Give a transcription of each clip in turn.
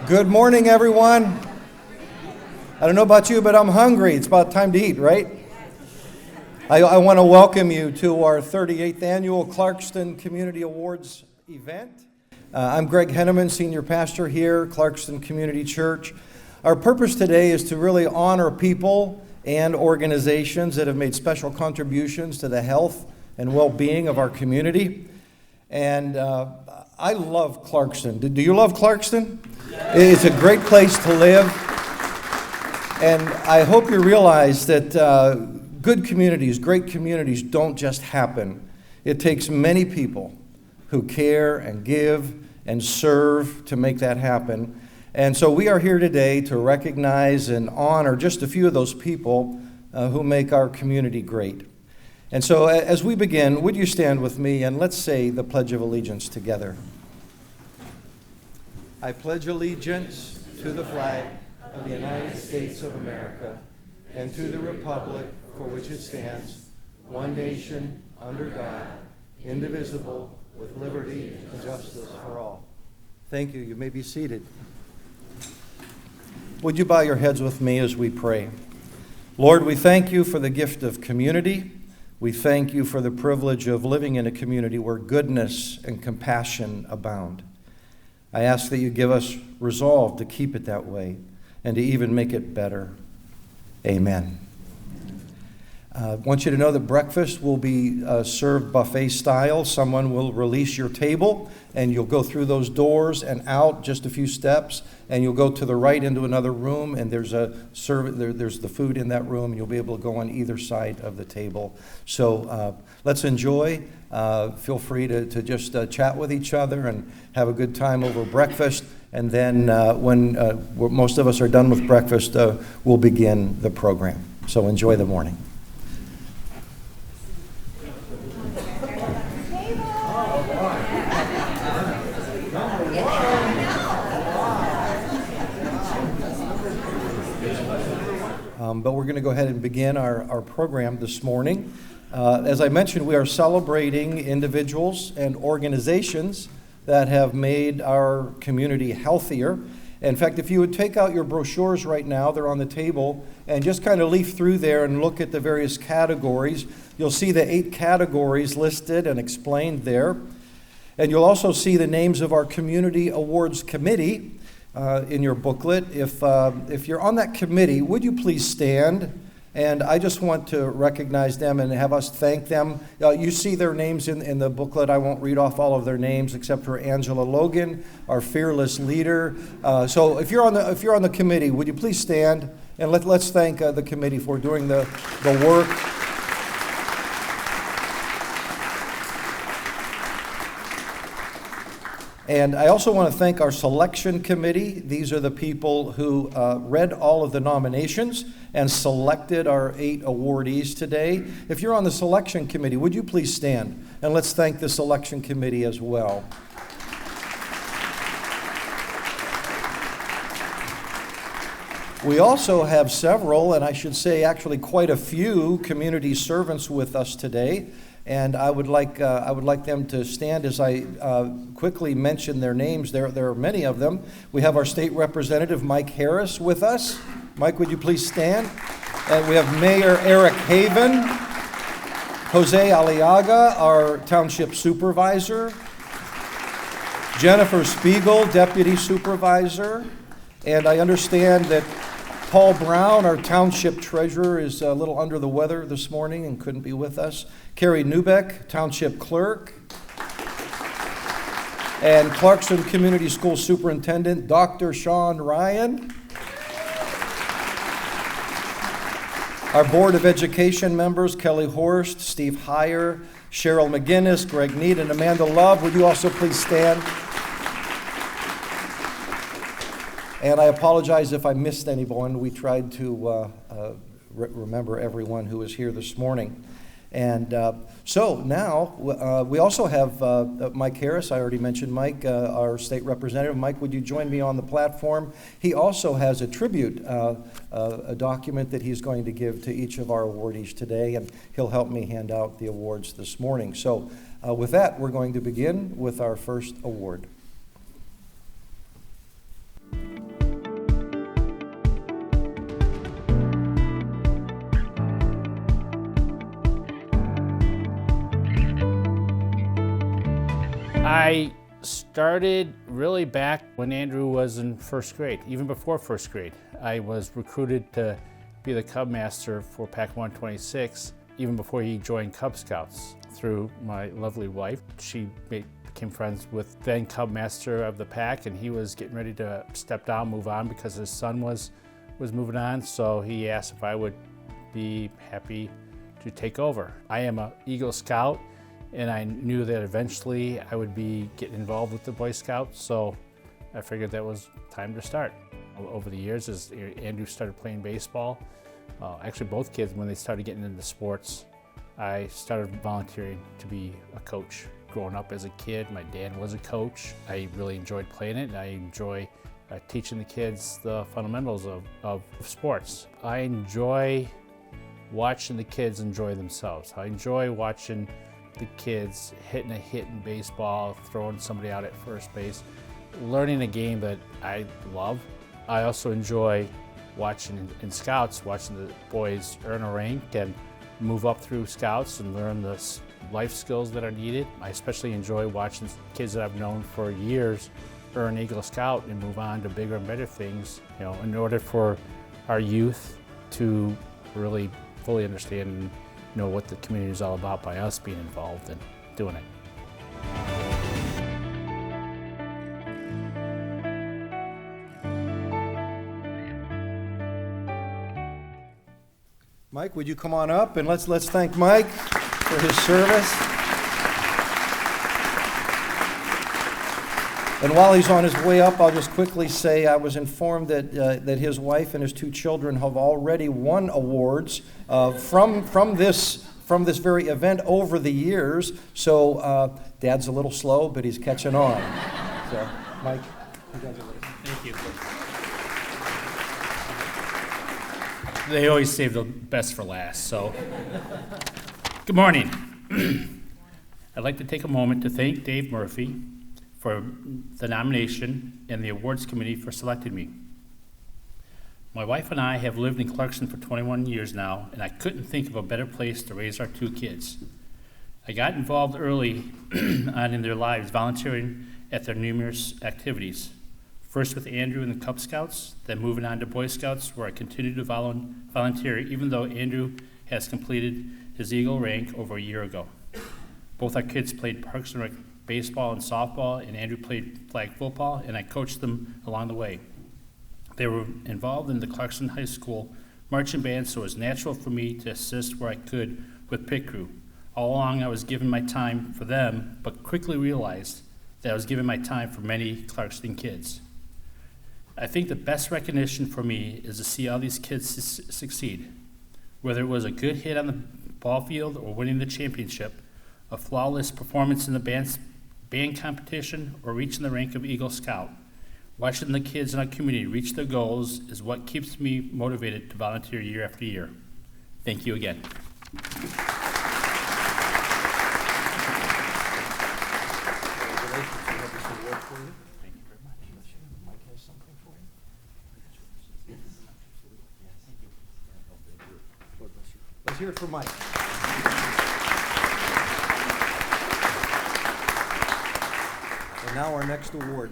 Good morning, everyone. I don't know about you, but I'm hungry. It's about time to eat, right? I want to welcome you to our 38th Annual Clarkston Community Awards event. I'm Greg Henneman, Senior Pastor here, Clarkston Community Church. Our purpose today is to really honor people and organizations that have made special contributions to the health and well-being of our community. And I love Clarkston. Do you love Clarkston? It's a great place to live. And I hope you realize that good communities, great communities don't just happen. It takes many people who care and give and serve to make that happen. And so we are here today to recognize and honor just a few of those people who make our community great. And so as we begin, would you stand with me and let's say the Pledge of Allegiance together. I pledge allegiance to the flag of the United States of America and to the republic for which it stands, one nation, under God, indivisible, with liberty and justice for all. Thank you. You may be seated. Would you bow your heads with me as we pray? Lord, we thank you for the gift of community. We thank you for the privilege of living in a community where goodness and compassion abound. I ask that you give us resolve to keep it that way and to even make it better. Amen. I want you to know that breakfast will be served buffet style. Someone will release your table, and you'll go through those doors and out just a few steps, and you'll go to the right into another room, and there's the food in that room, and you'll be able to go on either side of the table. So let's enjoy. Feel free to just chat with each other and have a good time over breakfast. And then when most of us are done with breakfast, we'll begin the program. So enjoy the morning. But we're going to go ahead and begin our program this morning. As I mentioned, we are celebrating individuals and organizations that have made our community healthier. In fact, if you would take out your brochures right now, they're on the table, and just kind of leaf through there and look at the various categories, you'll see the 8 categories listed and explained there. And you'll also see the names of our Community Awards Committee in your booklet. If you're on that committee, would you please stand? And I just want to recognize them and have us thank them. You see their names in the booklet. I won't read off all of their names except for Angela Logan, our fearless leader. So if you're on the committee, would you please stand and let's thank the committee for doing the work. And I also want to thank our selection committee. These are the people who read all of the nominations and selected our 8 awardees today. If you're on the selection committee, would you please stand? And let's thank the selection committee as well. We also have several, and I should say actually quite a few, community servants with us today. And I would like them to stand as I quickly mention their names. There are many of them. We have our state representative, Mike Harris, with us. Mike, would you please stand? And we have Mayor Eric Haven, Jose Aliaga, our township supervisor, Jennifer Spiegel, deputy supervisor, and I understand that Paul Brown, our township treasurer, is a little under the weather this morning and couldn't be with us. Carrie Newbeck, township clerk. And Clarkston Community School Superintendent, Dr. Sean Ryan. Our Board of Education members, Kelly Horst, Steve Heyer, Cheryl McGinnis, Greg Need, and Amanda Love. Would you also please stand? And I apologize if I missed anyone. We tried to remember everyone who was here this morning. And so now we also have Mike Harris. I already mentioned Mike, our state representative. Mike, would you join me on the platform? He also has a tribute, a document that he's going to give to each of our awardees today, and he'll help me hand out the awards this morning. So with that, we're going to begin with our first award. I started really back when Andrew was in first grade, even before first grade. I was recruited to be the Cub Master for Pack 126, even before he joined Cub Scouts through my lovely wife. She became friends with then Cub Master of the pack, and he was getting ready to step down, move on, because his son was moving on, so he asked if I would be happy to take over. I am an Eagle Scout, and I knew that eventually I would be getting involved with the Boy Scouts, so I figured that was time to start. Over the years, as Andrew started playing baseball, actually both kids, when they started getting into sports, I started volunteering to be a coach. Growing up as a kid, my dad was a coach. I really enjoyed playing it, and I enjoy teaching the kids the fundamentals of sports. I enjoy watching the kids enjoy themselves. I enjoy watching the kids hitting a hit in baseball, throwing somebody out at first base, learning a game that I love. I also enjoy watching in Scouts, watching the boys earn a rank and move up through Scouts and learn the life skills that are needed. I especially enjoy watching kids that I've known for years earn Eagle Scout and move on to bigger and better things. You know, in order for our youth to really fully understand and know what the community is all about by us being involved and doing it. Mike, would you come on up and let's thank Mike for his service. And while he's on his way up, I'll just quickly say I was informed that his wife and his two children have already won awards from this very event over the years. So Dad's a little slow, but he's catching on. So, Mike, congratulations. Thank you. They always save the best for last, so. Good morning. I'd like to take a moment to thank Dave Murphy for the nomination and the awards committee for selecting me. My wife and I have lived in Clarkston for 21 years now, and I couldn't think of a better place to raise our two kids. I got involved early on in their lives, volunteering at their numerous activities. First with Andrew in the Cub Scouts, then moving on to Boy Scouts, where I continue to volunteer, even though Andrew has completed his Eagle rank over a year ago. Both our kids played Parks and Rec baseball and softball, and Andrew played flag football, and I coached them along the way. They were involved in the Clarkston High School marching band, so it was natural for me to assist where I could with pit crew. All along I was giving my time for them, but quickly realized that I was giving my time for many Clarkston kids. I think the best recognition for me is to see all these kids succeed. Whether it was a good hit on the ball field or winning the championship, a flawless performance in the band competition, or reaching the rank of Eagle Scout. Watching the kids in our community reach their goals is what keeps me motivated to volunteer year after year. Thank you again. Let's hear it for Mike. And now our next award.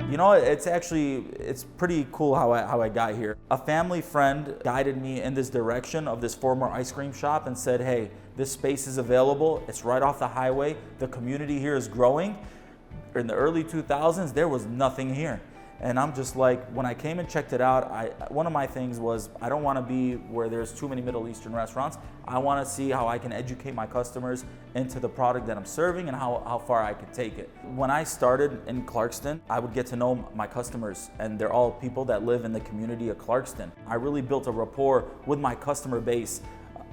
You know, it's pretty cool how I got here. A family friend guided me in this direction of this former ice cream shop and said, hey, this space is available. It's right off the highway. The community here is growing. In the early 2000s, there was nothing here. And I'm just like, when I came and checked it out, one of my things was, I don't want to be where there's too many Middle Eastern restaurants. I want to see how I can educate my customers into the product that I'm serving and how far I could take it. When I started in Clarkston, I would get to know my customers, and they're all people that live in the community of Clarkston. I really built a rapport with my customer base.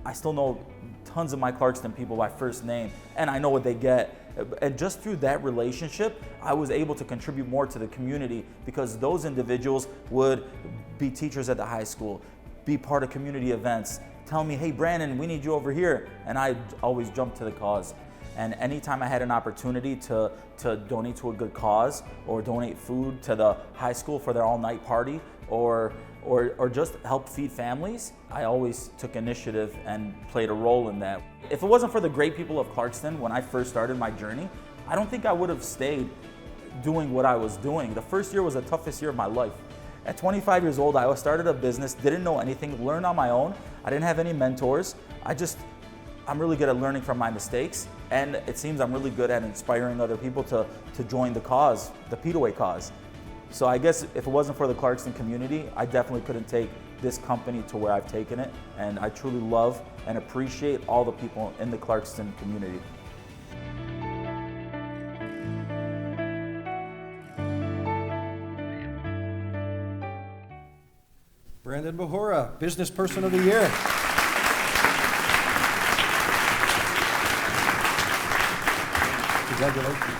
I still know tons of my Clarkston people by first name, and I know what they get. And just through that relationship, I was able to contribute more to the community, because those individuals would be teachers at the high school, be part of community events, tell me, hey Brandon, we need you over here. And I always jump to the cause. And anytime I had an opportunity to donate to a good cause, or donate food to the high school for their all-night party, or or just help feed families, I always took initiative and played a role in that. If it wasn't for the great people of Clarkston when I first started my journey, I don't think I would have stayed doing what I was doing. The first year was the toughest year of my life. At 25 years old, I started a business, didn't know anything, learned on my own. I didn't have any mentors. I'm really good at learning from my mistakes, and it seems I'm really good at inspiring other people to join the cause, the Peterway cause. So I guess if it wasn't for the Clarkston community, I definitely couldn't take this company to where I've taken it, and I truly love and appreciate all the people in the Clarkston community. Brandon Bahura, Business Person of the Year. Congratulations.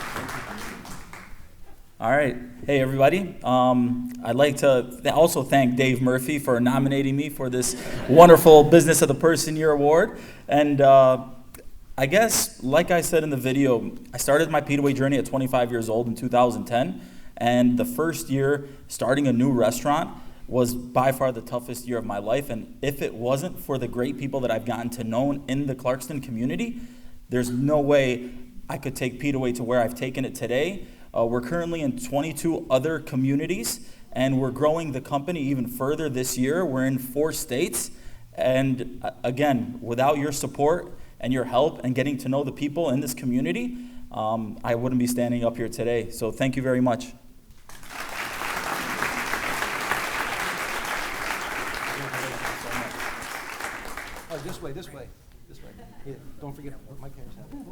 All right. Hey, everybody. I'd like to also thank Dave Murphy for nominating me for this wonderful Business of the Person Year award. And I guess, like I said in the video, I started my Peterway journey at 25 years old in 2010. And the first year starting a new restaurant was by far the toughest year of my life. And if it wasn't for the great people that I've gotten to know in the Clarkston community, there's no way I could take Peterway to where I've taken it today. We're currently in 22 other communities, and we're growing the company even further this year. We're in 4 states. And again, without your support and your help and getting to know the people in this community, I wouldn't be standing up here today. So thank you very much. Oh, this way. Yeah, don't forget what my camera's having.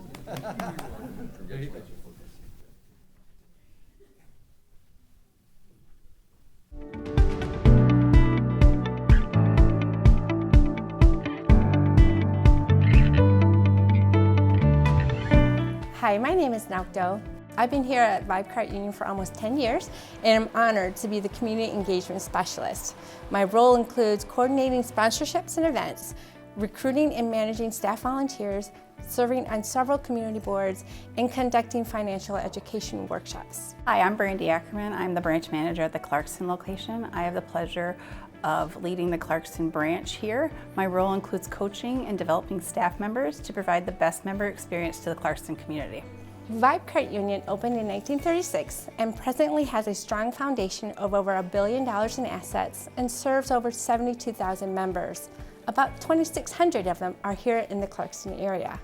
Hi, my name is Naukdo. I've been here at Vibe Cart Union for almost 10 years, and I'm honored to be the Community Engagement Specialist. My role includes coordinating sponsorships and events, recruiting and managing staff volunteers, serving on several community boards, and conducting financial education workshops. Hi, I'm Brandy Ackerman. I'm the branch manager at the Clarkston location. I have the pleasure of leading the Clarkston branch here. My role includes coaching and developing staff members to provide the best member experience to the Clarkston community. Vibe Cart Union opened in 1936 and presently has a strong foundation of over $1 billion in assets and serves over 72,000 members. About 2,600 of them are here in the Clarkston area.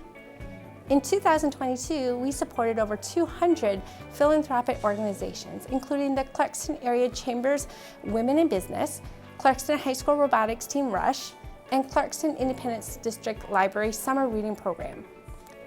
In 2022, we supported over 200 philanthropic organizations, including the Clarkston Area Chambers Women in Business, Clarkston High School Robotics Team Rush, and Clarkston Independence District Library Summer Reading Program.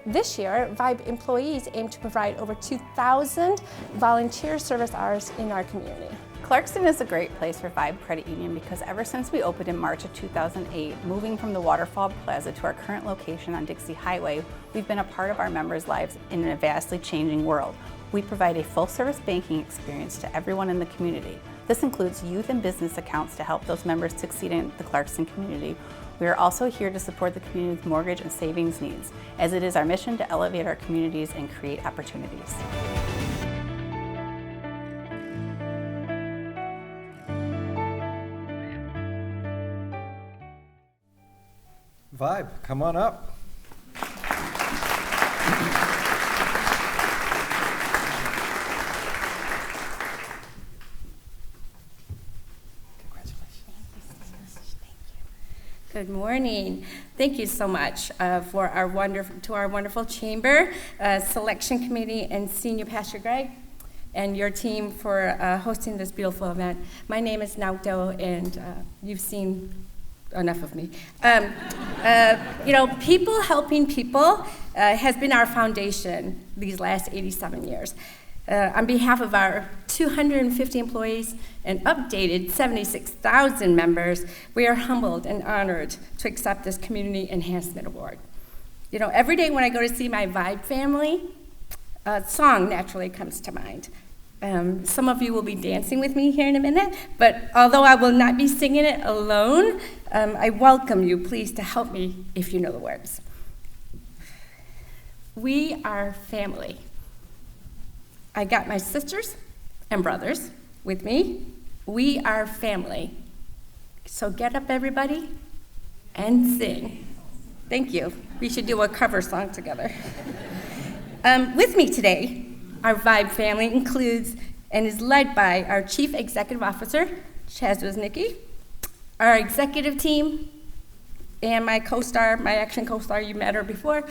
This year, Vibe employees aim to provide over 2,000 volunteer service hours in our community. Clarkston is a great place for Vibe Credit Union because ever since we opened in March of 2008, moving from the Waterfall Plaza to our current location on Dixie Highway, we've been a part of our members' lives in a vastly changing world. We provide a full-service banking experience to everyone in the community. This includes youth and business accounts to help those members succeed in the Clarkston community. We are also here to support the community's mortgage and savings needs, as it is our mission to elevate our communities and create opportunities. Vibe, come on up. Good morning. Thank you so much for our wonderful chamber, selection committee, and Senior Pastor Greg, and your team for hosting this beautiful event. My name is Naukdo, and you've seen enough of me. People helping people has been our foundation these last 87 years. On behalf of our 250 employees and updated 76,000 members, we are humbled and honored to accept this Community Enhancement Award. You know, every day when I go to see my Vibe family, a song naturally comes to mind. Some of you will be dancing with me here in a minute, but although I will not be singing it alone, I welcome you, please, to help me if you know the words. We are family. I got my sisters and brothers with me. We are family. So get up, everybody, and sing. Thank you. We should do a cover song together. With me today, our Vibe family includes and is led by our Chief Executive Officer, Chaz Woznicki, our executive team, and my co-star, my action co-star, you met her before,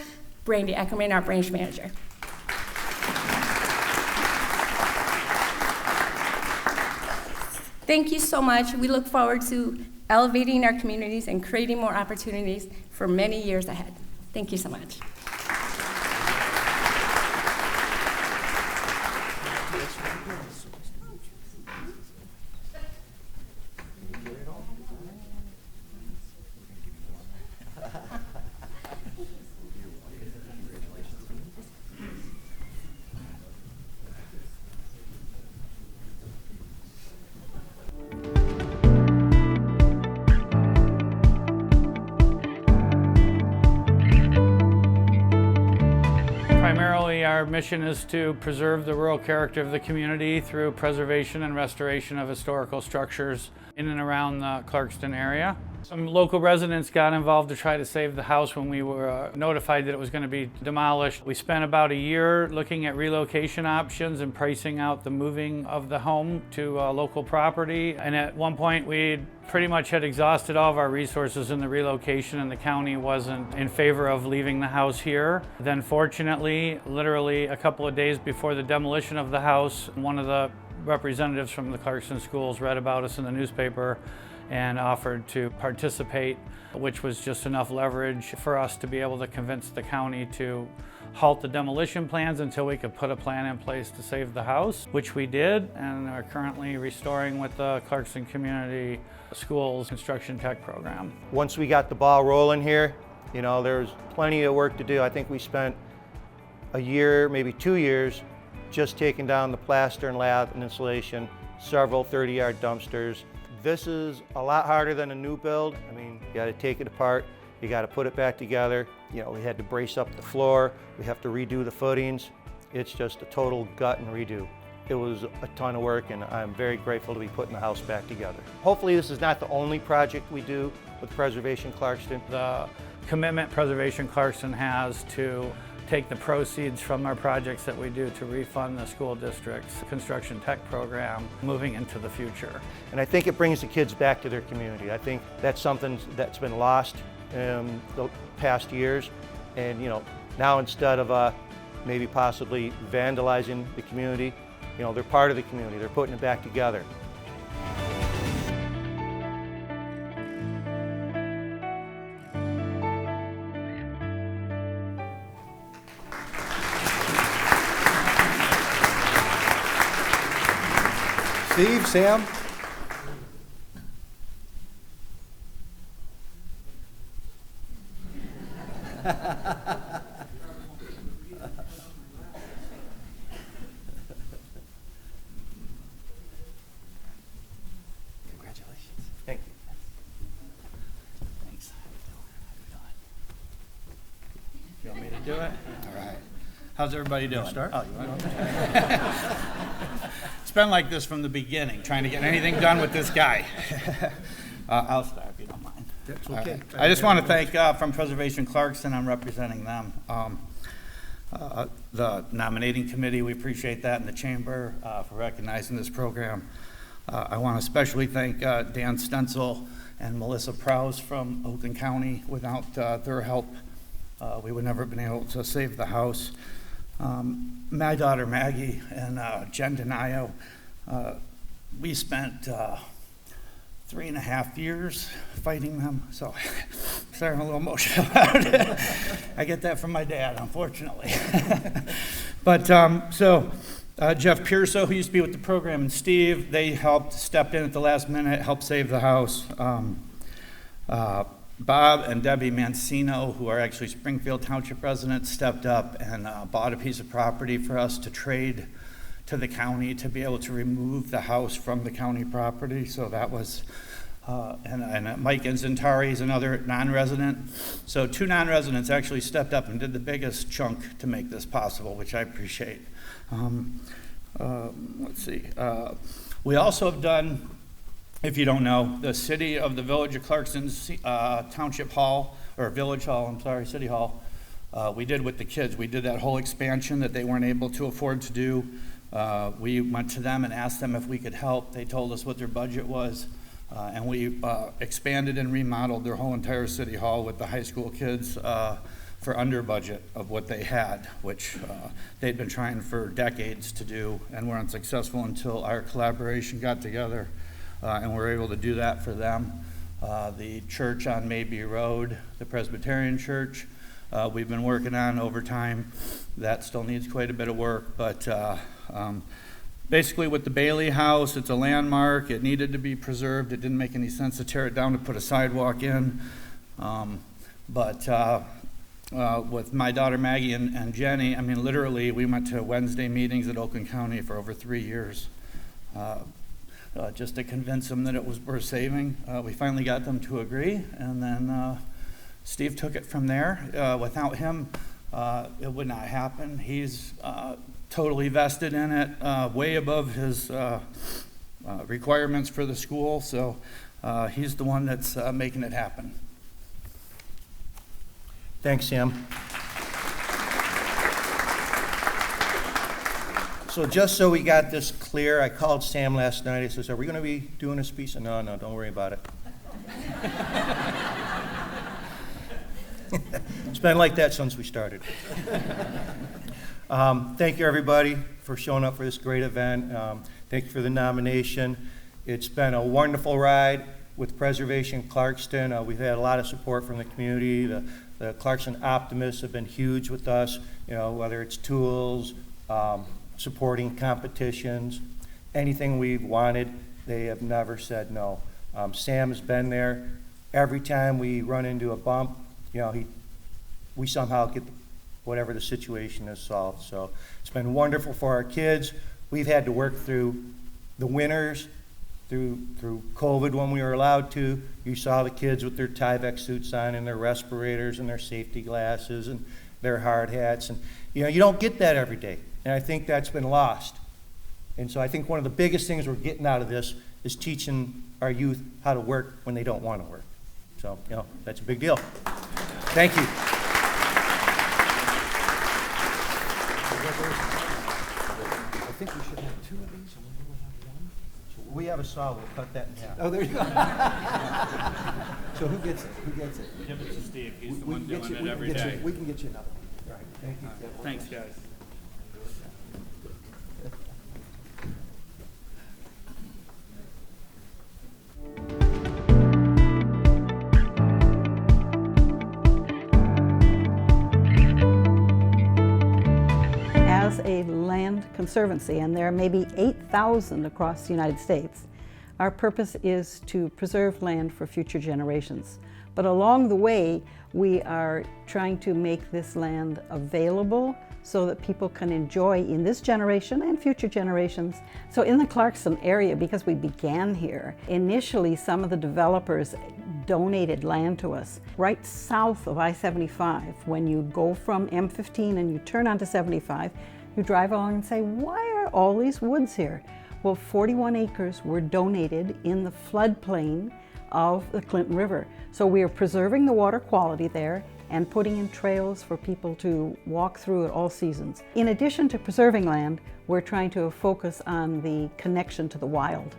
Brandy Ackerman, our branch manager. Thank you so much. We look forward to elevating our communities and creating more opportunities for many years ahead. Thank you so much. Primarily, our mission is to preserve the rural character of the community through preservation and restoration of historical structures in and around the Clarkston area. Some local residents got involved to try to save the house when we were notified that it was going to be demolished. We spent about a year looking at relocation options and pricing out the moving of the home to local property. And at one point, we pretty much had exhausted all of our resources in the relocation, and the county wasn't in favor of leaving the house here. Then fortunately, literally a couple of days before the demolition of the house, one of the representatives from the Clarkston schools read about us in the newspaper and offered to participate, which was just enough leverage for us to be able to convince the county to halt the demolition plans until we could put a plan in place to save the house, which we did, and are currently restoring with the Clarkston Community Schools Construction Tech Program. Once we got the ball rolling here, you know, there's plenty of work to do. I think we spent a year, maybe 2 years, just taking down the plaster and lath and insulation, several 30-yard dumpsters. This is a lot harder than a new build. I mean, you gotta take it apart, you gotta put it back together. You know, we had to brace up the floor, we have to redo the footings. It's just a total gut and redo. It was a ton of work, and I'm very grateful to be putting the house back together. Hopefully this is not the only project we do with Preservation Clarkston. The commitment Preservation Clarkston has to take the proceeds from our projects that we do to refund the school district's construction tech program moving into the future. And I think it brings the kids back to their community. I think that's something that's been lost in the past years. And you know, now instead of maybe possibly vandalizing the community, you know, they're part of the community, they're putting it back together. Steve, Sam? Congratulations. Thank you. Thanks. You want me to do it? All right. How's everybody doing? Start? Oh, you want to? It's been like this from the beginning, trying to get anything done with this guy. I'll start if you don't mind. That's All okay. right. I just want to thank from Preservation Clarkston, I'm representing them. The nominating committee, we appreciate that, and the chamber for recognizing this program. I want to especially thank Dan Stencil and Melissa Prowse from Oakland County. Without their help, we would never have been able to save the house. My daughter Maggie and Jen Denayo, we spent 3.5 years fighting them, so sorry, I'm a little emotional about it. I get that from my dad, unfortunately. But Jeff Pearso, who used to be with the program, and Steve, they stepped in at the last minute, helped save the house. Bob and Debbie Mancino, who are actually Springfield Township residents, stepped up and bought a piece of property for us to trade to the county to be able to remove the house from the county property. So that was, and Mike Inzantari is another non-resident. So 2 non-residents actually stepped up and did the biggest chunk to make this possible, which I appreciate. Let's see. We also have done If you don't know, the city of the village of Clarkston's Township Hall, or Village Hall, I'm sorry, City Hall, we did with the kids. We did that whole expansion that they weren't able to afford to do. We went to them and asked them if we could help. They told us what their budget was, and we expanded and remodeled their whole entire City Hall with the high school kids for under budget of what they had, which they'd been trying for decades to do and were unsuccessful until our collaboration got together. And we're able to do that for them. The church on Maybe Road, the Presbyterian Church, we've been working on over time. That still needs quite a bit of work, but basically with the Bailey House, it's a landmark. It needed to be preserved. It didn't make any sense to tear it down to put a sidewalk in. With my daughter Maggie and Jenny, I mean, literally, we went to Wednesday meetings at Oakland County for over 3 years. Just to convince them that it was worth saving. We finally got them to agree, and then Steve took it from there. Without him, it would not happen. He's totally vested in it, way above his requirements for the school, so he's the one that's making it happen. Thanks, Sam. So just so we got this clear, I called Sam last night. I says, are we going to be doing a speech? No, don't worry about it. It's been like that since we started. Thank you, everybody, for showing up for this great event. Thank you for the nomination. It's been a wonderful ride with Preservation Clarkston. We've had a lot of support from the community. The Clarkston Optimists have been huge with us, whether it's tools, supporting competitions, anything we've wanted, they have never said no. Sam has been there. Every time we run into a bump, we somehow get whatever the situation is solved. So it's been wonderful for our kids. We've had to work through the winters, through COVID when we were allowed to. You saw the kids with their Tyvek suits on and their respirators and their safety glasses and their hard hats. And you don't get that every day. And I think that's been lost. And so I think one of the biggest things we're getting out of this is teaching our youth how to work when they don't want to work. So, that's a big deal. Thank you. I think we should have 2 of these, and then we'll have 1. So We have a saw, we'll cut that in half. oh, there you go. So who gets it? Give it to Steve. He's the one We can doing get it you- every day. We can get you another one. All right, thank you. Thanks, guys. As a land conservancy, and there are maybe 8,000 across the United States, our purpose is to preserve land for future generations. But along the way, we are trying to make this land available so that people can enjoy in this generation and future generations. So in the Clarkston area, because we began here, initially some of the developers donated land to us. Right south of I-75, when you go from M15 and you turn onto 75, you drive along and say, why are all these woods here? Well, 41 acres were donated in the floodplain of the Clinton River. So we are preserving the water quality there and putting in trails for people to walk through at all seasons. In addition to preserving land, we're trying to focus on the connection to the wild.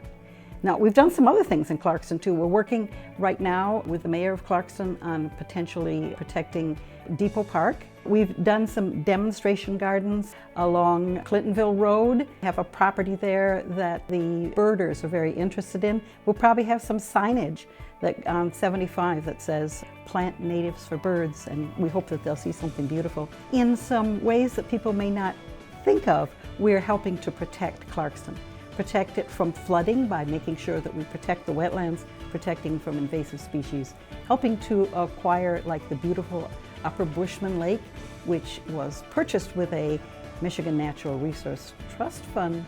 Now, we've done some other things in Clarkston too. We're working right now with the mayor of Clarkston on potentially protecting Depot Park. We've done some demonstration gardens along Clintonville Road. We have a property there that the birders are very interested in. We'll probably have some signage that on 75 that says plant natives for birds, and we hope that they'll see something beautiful. In some ways that people may not think of, we're helping to protect Clarkston. Protect it from flooding by making sure that we protect the wetlands, protecting from invasive species, helping to acquire like the beautiful Upper Bushman Lake, which was purchased with a Michigan Natural Resource Trust Fund.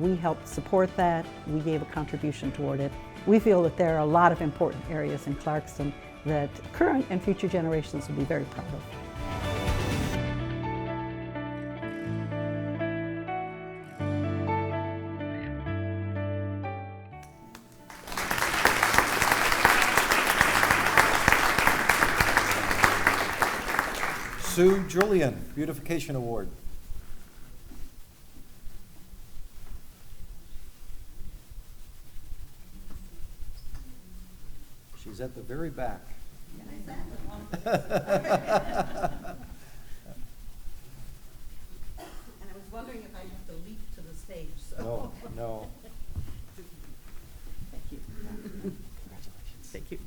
We helped support that. We gave a contribution toward it. We feel that there are a lot of important areas in Clarkston that current and future generations will be very proud of. Sue Julian, Beautification Award. She's at the very back. And I was wondering if I'd have to leap to the stage, so. No. Thank you. Thank you.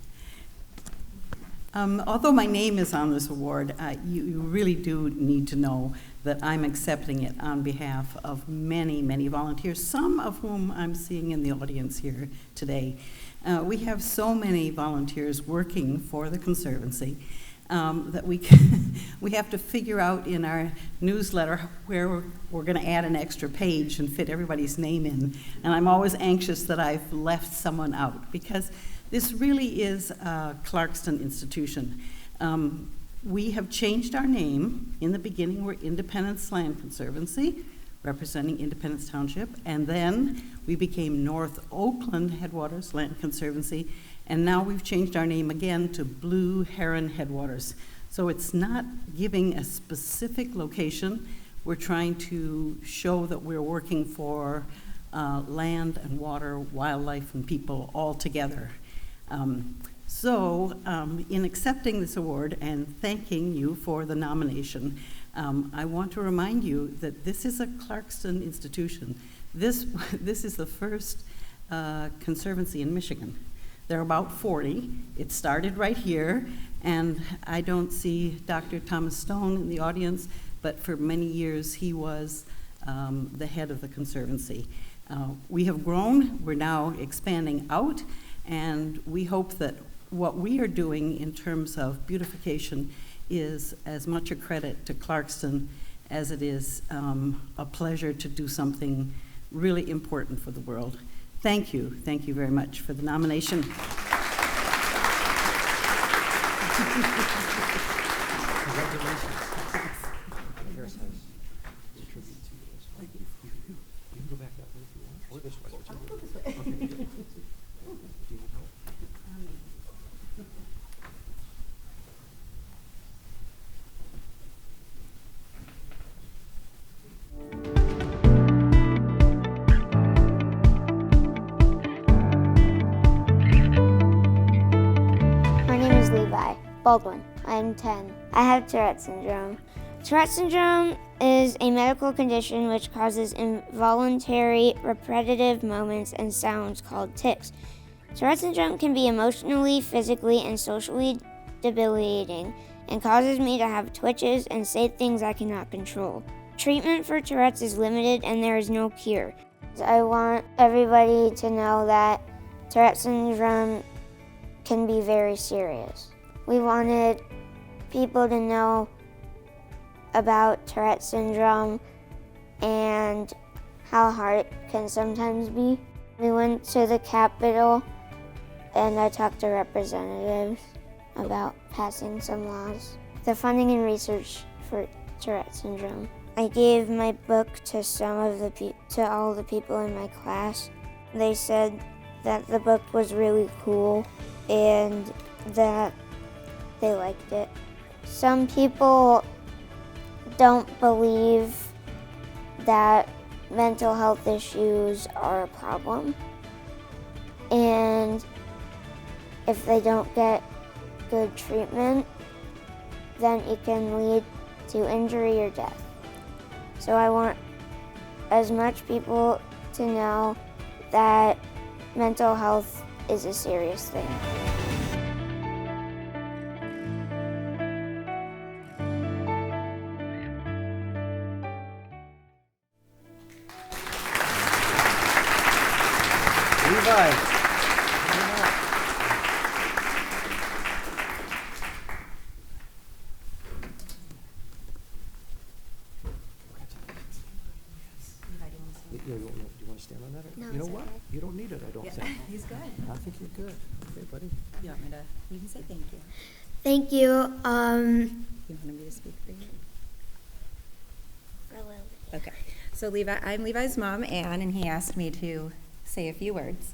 Although my name is on this award, you really do need to know that I'm accepting it on behalf of many, many volunteers, some of whom I'm seeing in the audience here today. We have so many volunteers working for the Conservancy that we have to figure out in our newsletter where we're going to add an extra page and fit everybody's name in. And I'm always anxious that I've left someone out, because this really is a Clarkston institution. We have changed our name. In the beginning, we're Independence Land Conservancy, representing Independence Township, and then we became North Oakland Headwaters Land Conservancy, and now we've changed our name again to Blue Heron Headwaters. So it's not giving a specific location. We're trying to show that we're working for land and water, wildlife, and people all together. In accepting this award and thanking you for the nomination, I want to remind you that this is a Clarkston institution. This is the first conservancy in Michigan. There are about 40. It started right here, and I don't see Dr. Thomas Stone in the audience, but for many years he was the head of the conservancy. We have grown. We're now expanding out, and we hope that what we are doing in terms of beautification is as much a credit to Clarkston as it is a pleasure to do something really important for the world. Thank you very much for the nomination. Congratulations. You can go back that way if you want, or this way. I'll go this way. Okay, good. Do you need help? My name is Levi Baldwin. I'm 10. I have Tourette syndrome. Tourette syndrome is a medical condition which causes involuntary, repetitive movements and sounds called tics. Tourette syndrome can be emotionally, physically, and socially debilitating and causes me to have twitches and say things I cannot control. Treatment for Tourette's is limited and there is no cure. I want everybody to know that Tourette syndrome can be very serious. We wanted people to know about Tourette syndrome and how hard it can sometimes be. We went to the Capitol and I talked to representatives about passing some laws. The funding and research for Tourette syndrome. I gave my book to all the people in my class. They said that the book was really cool and that they liked it. Some people don't believe that mental health issues are a problem, and if they don't get good treatment, then it can lead to injury or death. So I want as much people to know that mental health is a serious thing. Levi. Do you want to stand on that? No, You know it's what? okay. You don't need it, I don't think. He's good. I think you're good. Okay, buddy. You want me to, you can say thank you. Thank you. You wanted me to speak for you? For Lily. Okay. So I'm Levi's mom, Ann, and he asked me to say a few words.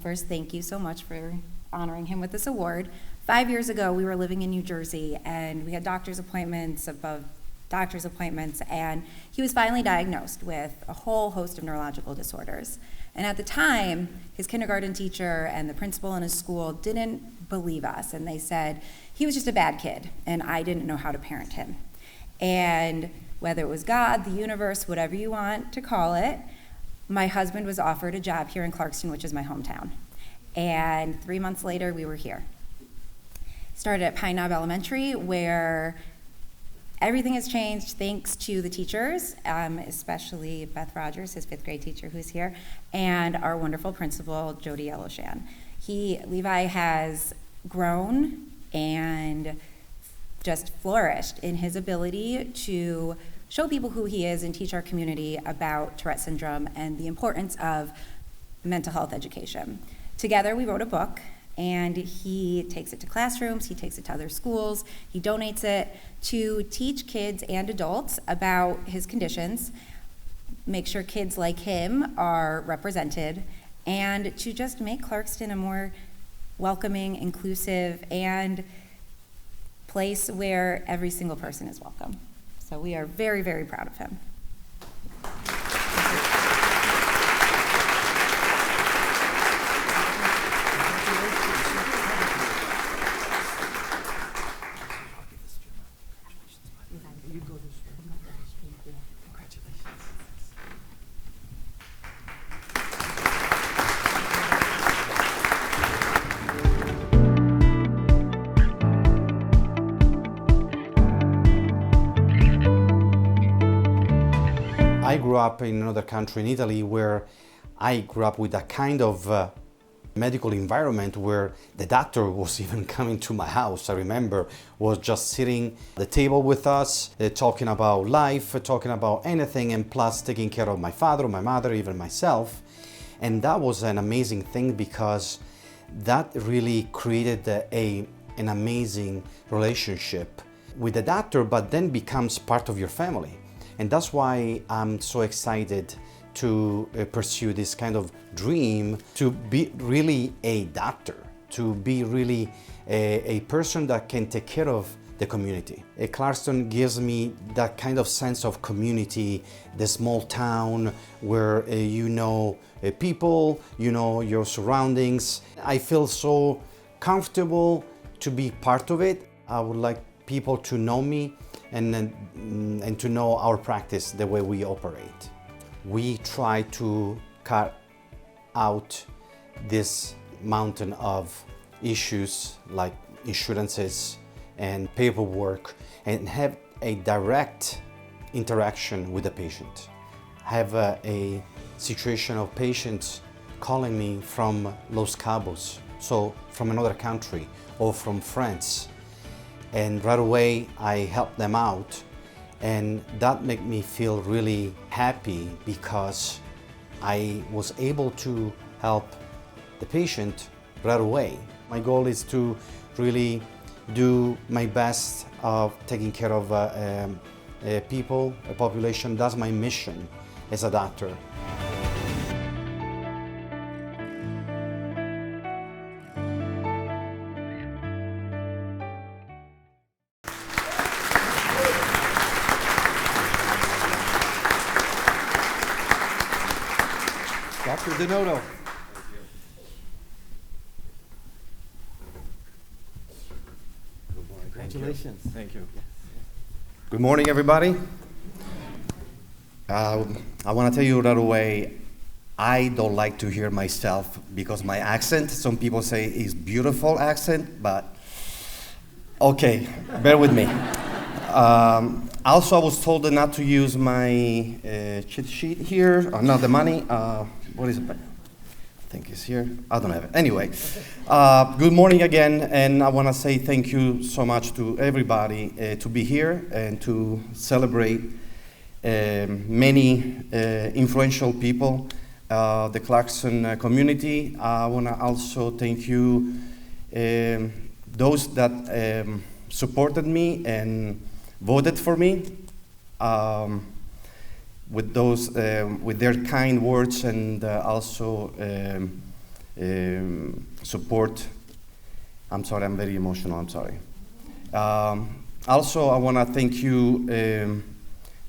First, thank you so much for honoring him with this award. 5 years ago, we were living in New Jersey, and we had doctor's appointments above doctor's appointments, and he was finally diagnosed with a whole host of neurological disorders. And at the time, his kindergarten teacher and the principal in his school didn't believe us, and they said he was just a bad kid, and I didn't know how to parent him. And whether it was God, the universe, whatever you want to call it, my husband was offered a job here in Clarkston, which is my hometown. And 3 months later, we were here. Started at Pine Knob Elementary, where everything has changed thanks to the teachers, especially Beth Rogers, his 5th grade teacher who's here, and our wonderful principal, Jody Yellowshan. Levi has grown and just flourished in his ability to show people who he is and teach our community about Tourette syndrome and the importance of mental health education. Together, we wrote a book, and he takes it to classrooms, he takes it to other schools, he donates it to teach kids and adults about his conditions, make sure kids like him are represented, and to just make Clarkston a more welcoming, inclusive, and place where every single person is welcome. So we are very, very proud of him. I grew up in another country, in Italy, where I grew up with a kind of medical environment where the doctor was even coming to my house. I remember was just sitting at the table with us, talking about life, talking about anything, and plus taking care of my father, my mother, even myself. And that was an amazing thing because that really created an amazing relationship with the doctor, but then becomes part of your family. And that's why I'm so excited to pursue this kind of dream, to be really a doctor, to be really a person that can take care of the community. Clarkston gives me that kind of sense of community, the small town where you know people, you know your surroundings. I feel so comfortable to be part of it. I would like people to know me and to know our practice, the way we operate. We try to cut out this mountain of issues like insurances and paperwork and have a direct interaction with the patient. Have a situation of patients calling me from Los Cabos, so from another country or from France. And right away, I help them out, and that made me feel really happy because I was able to help the patient right away. My goal is to really do my best of taking care of people, a population. That's my mission as a doctor. Dr. Donato. Congratulations. Thank you. Good morning, everybody. I want to tell you right away, I don't like to hear myself because my accent, some people say is beautiful accent, but okay, bear with me. Also, I was told not to use my cheat sheet here, not the money. What is it? I think it's here. I don't have it. Anyway, good morning again, and I want to say thank you so much to everybody to be here and to celebrate many influential people, the Clarkston community. I want to also thank you, those that supported me and voted for me. With those, with their kind words and also support I'm sorry, I'm very emotional, I'm sorry. Also, I want to thank you,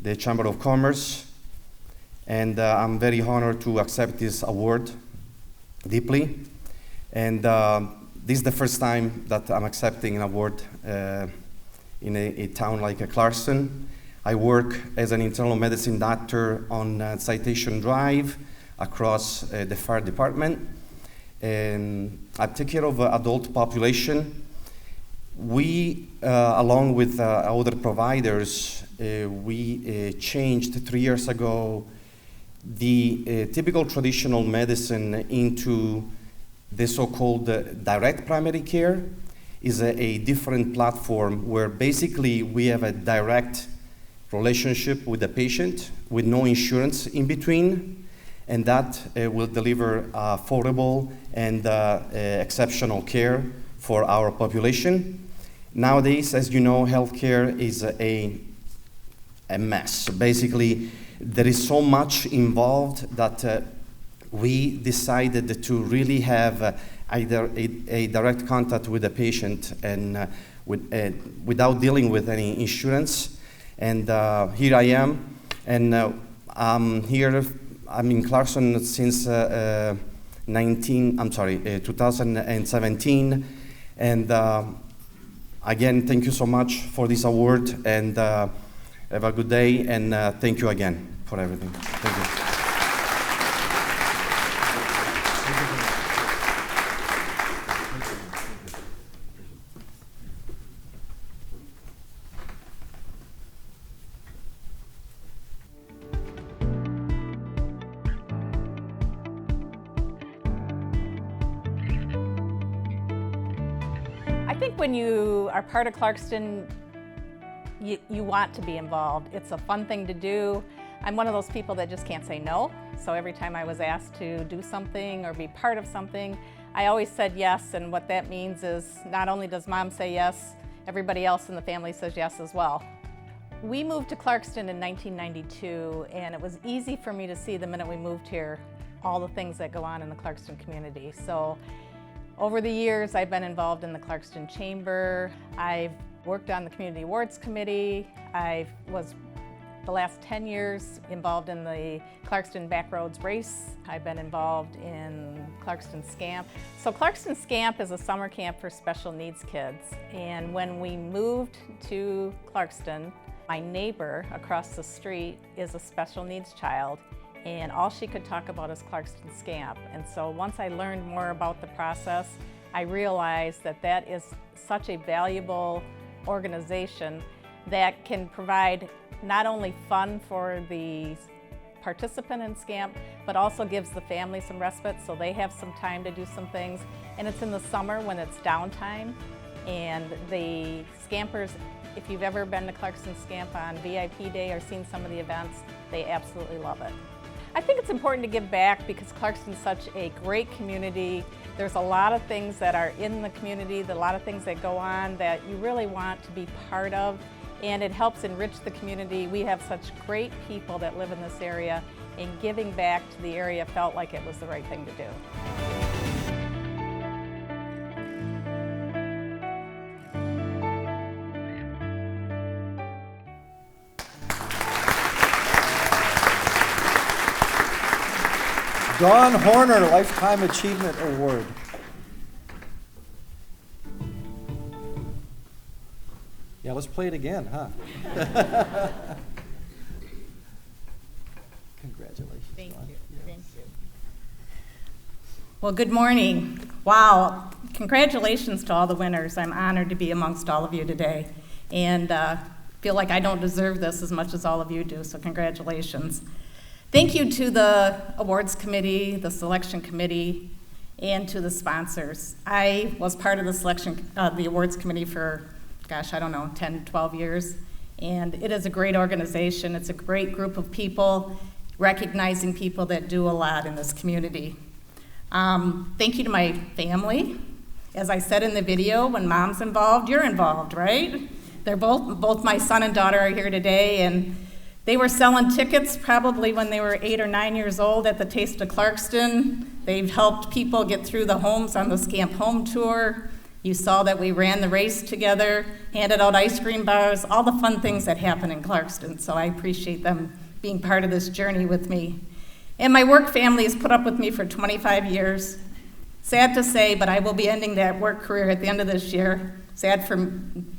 the Chamber of Commerce, and I'm very honored to accept this award deeply. And this is the first time that I'm accepting an award in a town like Clarkston. I work as an internal medicine doctor on Citation Drive across the fire department. And I take care of adult population. We, along with other providers, we changed 3 years ago the typical traditional medicine into the so-called direct primary care. Is a different platform where basically we have a direct relationship with the patient with no insurance in between, and that will deliver affordable and exceptional care for our population. Nowadays, as you know, healthcare is a mess. Basically, there is so much involved that we decided to really have either a direct contact with the patient and without dealing with any insurance. And here I am, and I'm in Clarkston since 2017. And again, thank you so much for this award, and have a good day, and thank you again for everything. Thank you. I think when you are part of Clarkston, you want to be involved. It's a fun thing to do. I'm one of those people that just can't say no. So every time I was asked to do something or be part of something, I always said yes. And what that means is not only does Mom say yes, everybody else in the family says yes as well. We moved to Clarkston in 1992, and it was easy for me to see the minute we moved here all the things that go on in the Clarkston community. So over the years, I've been involved in the Clarkston Chamber. I've worked on the Community Awards Committee. I was, the last 10 years, involved in the Clarkston Backroads Race. I've been involved in Clarkston Scamp. So Clarkston Scamp is a summer camp for special needs kids. And when we moved to Clarkston, my neighbor across the street is a special needs child, and all she could talk about is Clarkston Scamp. And so once I learned more about the process, I realized that that is such a valuable organization that can provide not only fun for the participant in Scamp, but also gives the family some respite so they have some time to do some things. And it's in the summer when it's downtime, and the Scampers, if you've ever been to Clarkston Scamp on VIP Day or seen some of the events, they absolutely love it. I think it's important to give back because Clarkston's such a great community. There's a lot of things that are in the community, a lot of things that go on that you really want to be part of, and it helps enrich the community. We have such great people that live in this area, and giving back to the area felt like it was the right thing to do. Dawn Horner, Lifetime Achievement Award. Yeah, let's play it again, huh? Congratulations. Thank Dawn. you. Thank you. Well, good morning. Wow. Congratulations to all the winners. I'm honored to be amongst all of you today, and feel like I don't deserve this as much as all of you do, so congratulations. Thank you to the awards committee, the selection committee, and to the sponsors. I was part of the awards committee for, gosh, I don't know, 10, 12 years. And it is a great organization. It's a great group of people, recognizing people that do a lot in this community. Thank you to my family. As I said in the video, when Mom's involved, you're involved, right? They're both my son and daughter are here today, and they were selling tickets probably when they were 8 or 9 years old at the Taste of Clarkston. They've helped people get through the homes on the Scamp Home Tour. You saw that we ran the race together, handed out ice cream bars, all the fun things that happen in Clarkston. So I appreciate them being part of this journey with me. And my work family has put up with me for 25 years. Sad to say, but I will be ending that work career at the end of this year. Sad for,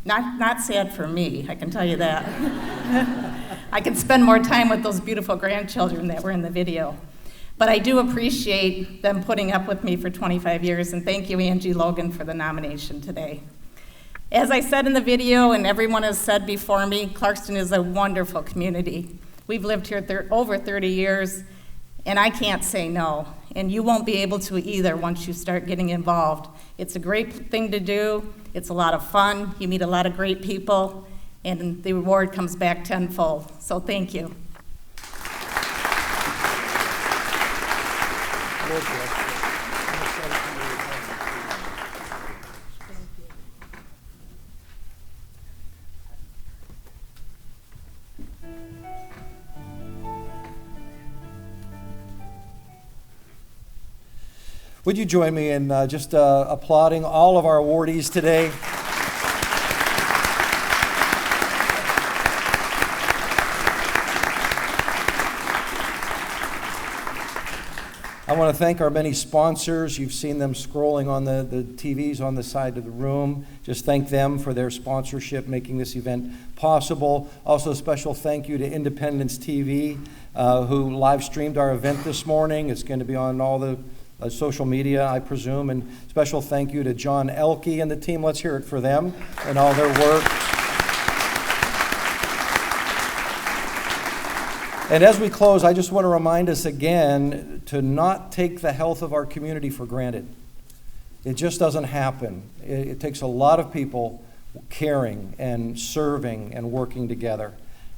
not sad for me, I can tell you that. I can spend more time with those beautiful grandchildren that were in the video. But I do appreciate them putting up with me for 25 years, and thank you, Angie Logan, for the nomination today. As I said in the video, and everyone has said before me, Clarkston is a wonderful community. We've lived here over 30 years, and I can't say no, and you won't be able to either once you start getting involved. It's a great thing to do, it's a lot of fun, you meet a lot of great people, and the reward comes back tenfold, so thank you. Would you join me in just applauding all of our awardees today? I want to thank our many sponsors. You've seen them scrolling on the TVs on the side of the room. Just thank them for their sponsorship, making this event possible. Also, a special thank you to Independence TV, who live streamed our event this morning. It's going to be on all the social media, I presume. And special thank you to John Elke and the team. Let's hear it for them and all their work. And as we close, I just want to remind us again to not take the health of our community for granted. It just doesn't happen. It takes a lot of people caring and serving and working together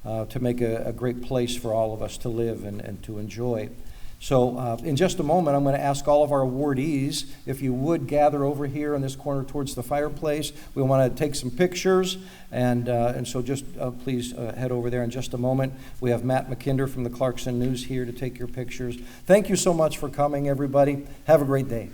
to make a great place for all of us to live and to enjoy. So in just a moment, I'm going to ask all of our awardees, if you would gather over here in this corner towards the fireplace. We want to take some pictures, and so just please head over there in just a moment. We have Matt McKinder from the Clarkston News here to take your pictures. Thank you so much for coming, everybody. Have a great day.